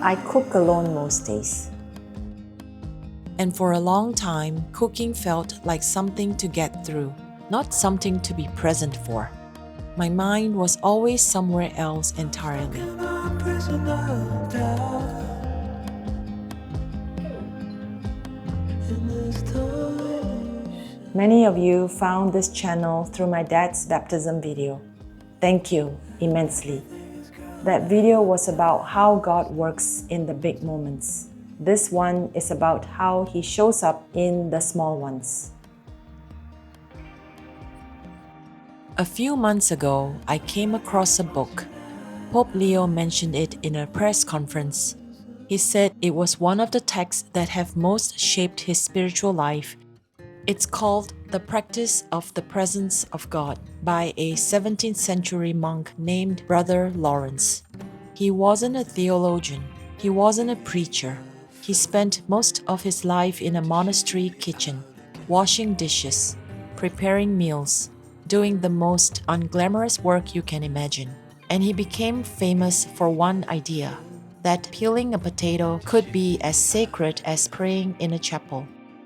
I cook alone most days. And for a long time, cooking felt like something to get through, not something to be present for. My mind was always somewhere else entirely. Many of you found this channel through my dad's baptism video. Thank you immensely. That video was about how God works in the big moments. This one is about how He shows up in the small ones. A few months ago, I came across a book. Pope Leo mentioned it in a press conference. He said it was one of the texts that have most shaped his spiritual life. It's called The Practice of the Presence of God by a 17th century monk named Brother Lawrence. He wasn't a theologian. He wasn't a preacher. He spent most of his life in a monastery kitchen, washing dishes, preparing meals, doing the most unglamorous work you can imagine. And he became famous for one idea, that peeling a potato could be as sacred as praying in a chapel.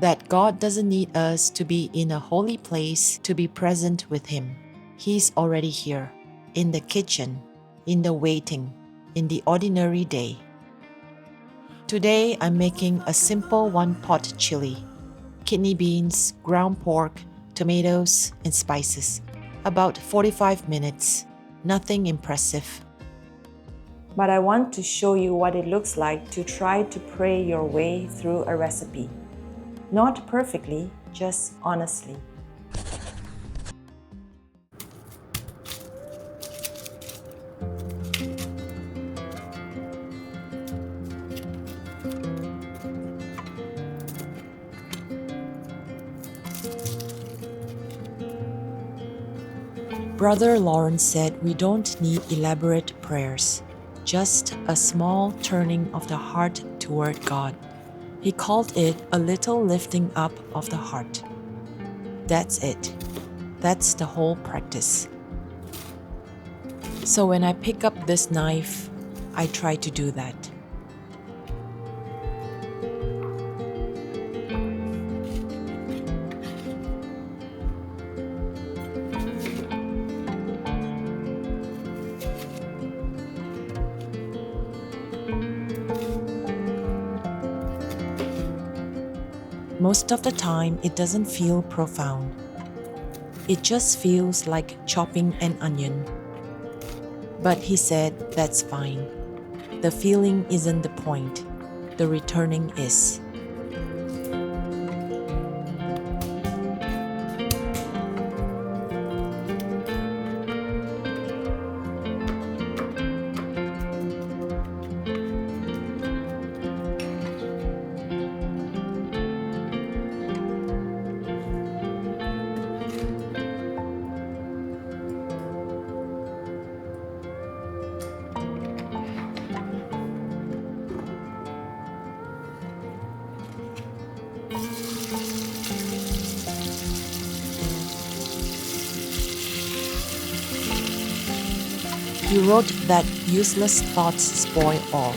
That God doesn't need us to be in a holy place to be present with Him. He's already here, in the kitchen, in the waiting, in the ordinary day. Today, I'm making a simple one-pot chili. Kidney beans, ground pork, tomatoes, and spices. About 45 minutes. Nothing impressive. But I want to show you what it looks like to try to pray your way through a recipe. Not perfectly, just honestly. Brother Lawrence said we don't need elaborate prayers, just a small turning of the heart toward God. He called it a little lifting up of the heart. That's it. That's the whole practice. So when I pick up this knife, I try to do that. Most of the time, it doesn't feel profound. It just feels like chopping an onion. But he said that's fine. The feeling isn't the point. The returning is. He wrote that useless thoughts spoil all.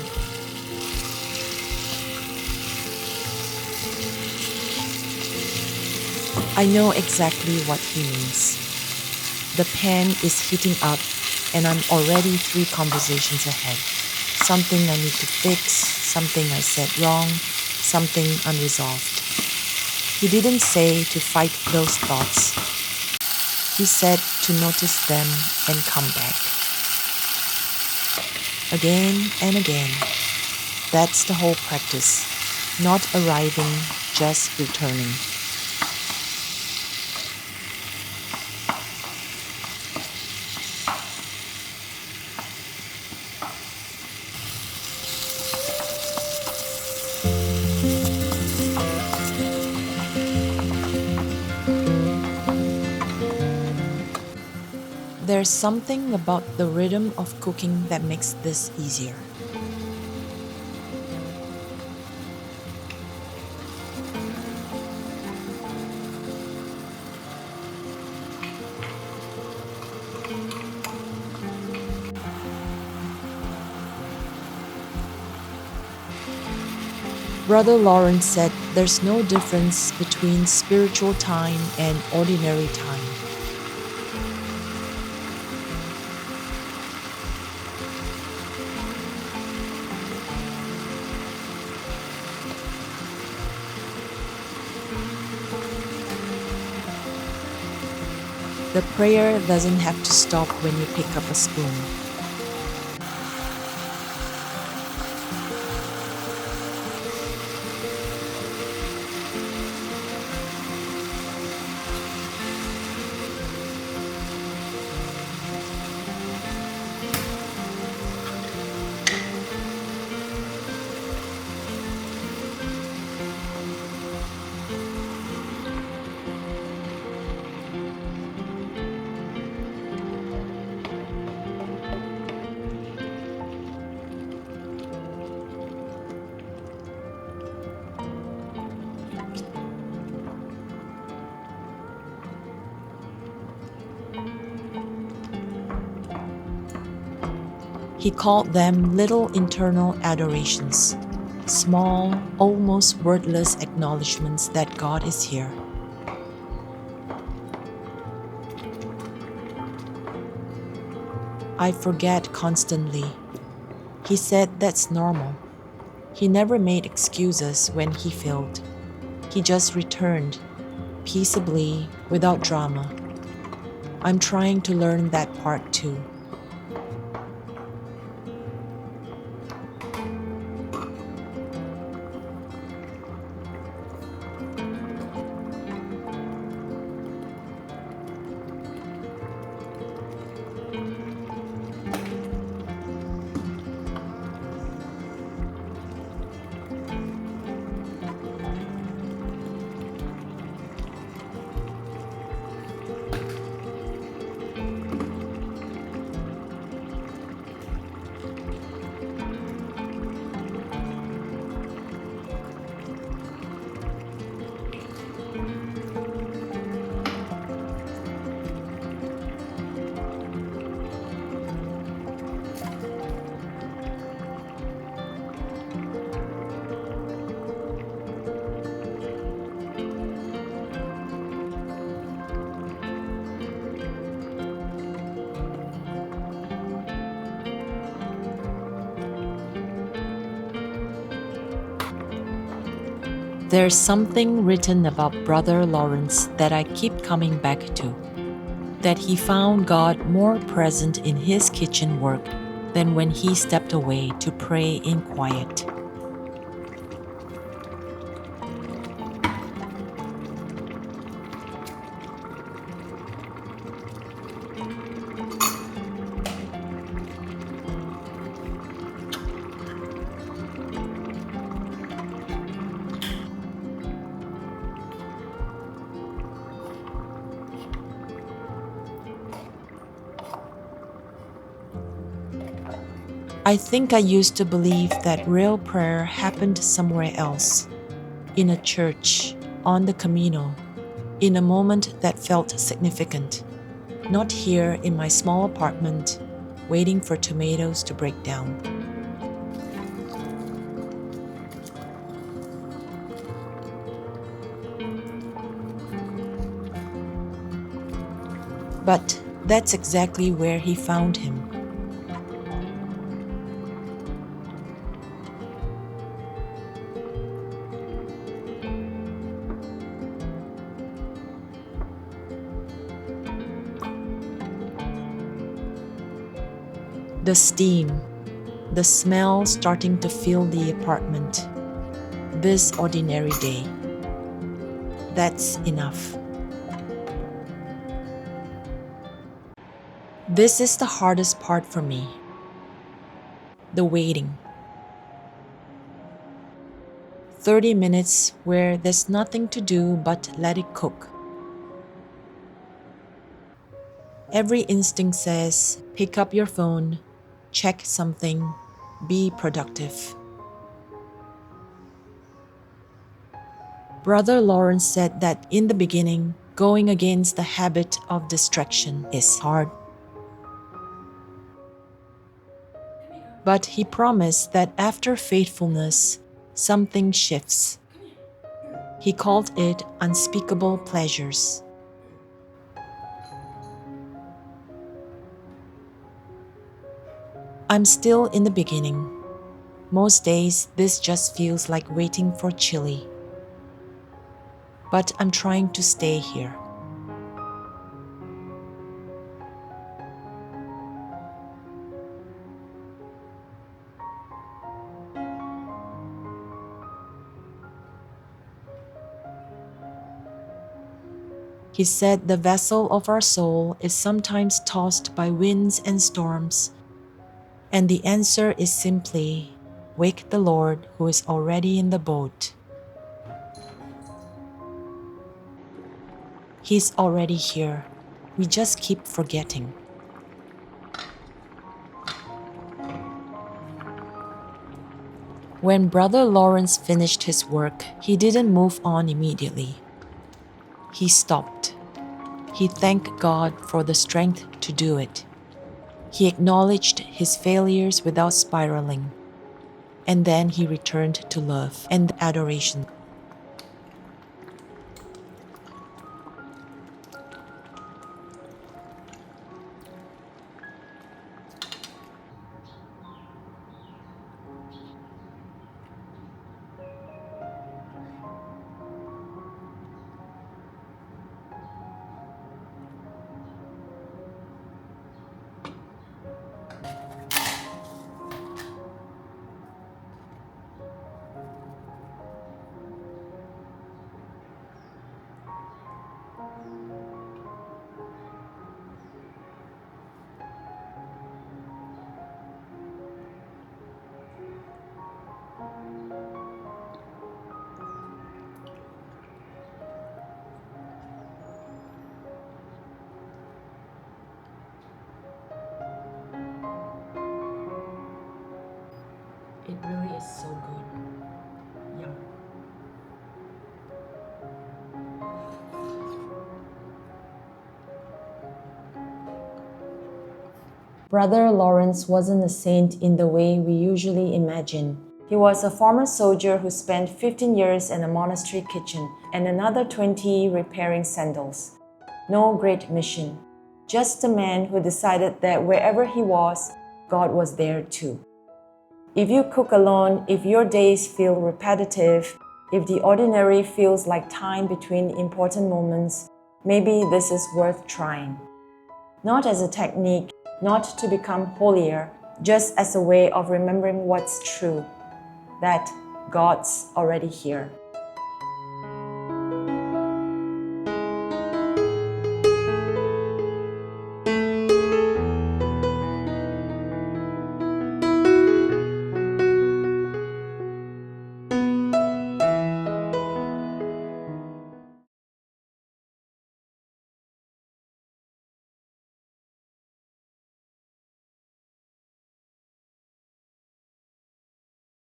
I know exactly what he means. The pan is heating up and I'm already 3 conversations ahead. Something I need to fix, something I said wrong, something unresolved. He didn't say to fight those thoughts. He said to notice them and come back. Again and again. That's the whole practice. Not arriving, just returning. There's something about the rhythm of cooking that makes this easier. Brother Lawrence said there's no difference between spiritual time and ordinary time. The prayer doesn't have to stop when you pick up a spoon. He called them little internal adorations, small, almost wordless acknowledgments that God is here. I forget constantly. He said that's normal. He never made excuses when he failed. He just returned, peaceably, without drama. I'm trying to learn that part too. There's something written about Brother Lawrence that I keep coming back to. That he found God more present in his kitchen work than when he stepped away to pray in quiet. I think I used to believe that real prayer happened somewhere else, in a church, on the Camino, in a moment that felt significant, not here in my small apartment, waiting for tomatoes to break down. But that's exactly where he found him. The steam, the smell starting to fill the apartment. This ordinary day. That's enough. This is the hardest part for me. The waiting. 30 minutes where there's nothing to do but let it cook. Every instinct says, pick up your phone, check something, be productive. Brother Lawrence said that in the beginning, going against the habit of distraction is hard. But he promised that after faithfulness, something shifts. He called it unspeakable pleasures. I'm still in the beginning. Most days, this just feels like waiting for chili. But I'm trying to stay here. He said the vessel of our soul is sometimes tossed by winds and storms, and the answer is simply, wake the Lord who is already in the boat. He's already here. We just keep forgetting. When Brother Lawrence finished his work, he didn't move on immediately. He stopped. He thanked God for the strength to do it. He acknowledged his failures without spiraling. And then he returned to love and adoration. It really is so good. Yum. Brother Lawrence wasn't a saint in the way we usually imagine. He was a former soldier who spent 15 years in a monastery kitchen and another 20 repairing sandals. No great mission, just a man who decided that wherever he was, God was there too. If you cook alone, if your days feel repetitive, if the ordinary feels like time between important moments, maybe this is worth trying. Not as a technique, not to become holier, just as a way of remembering what's true, that God's already here.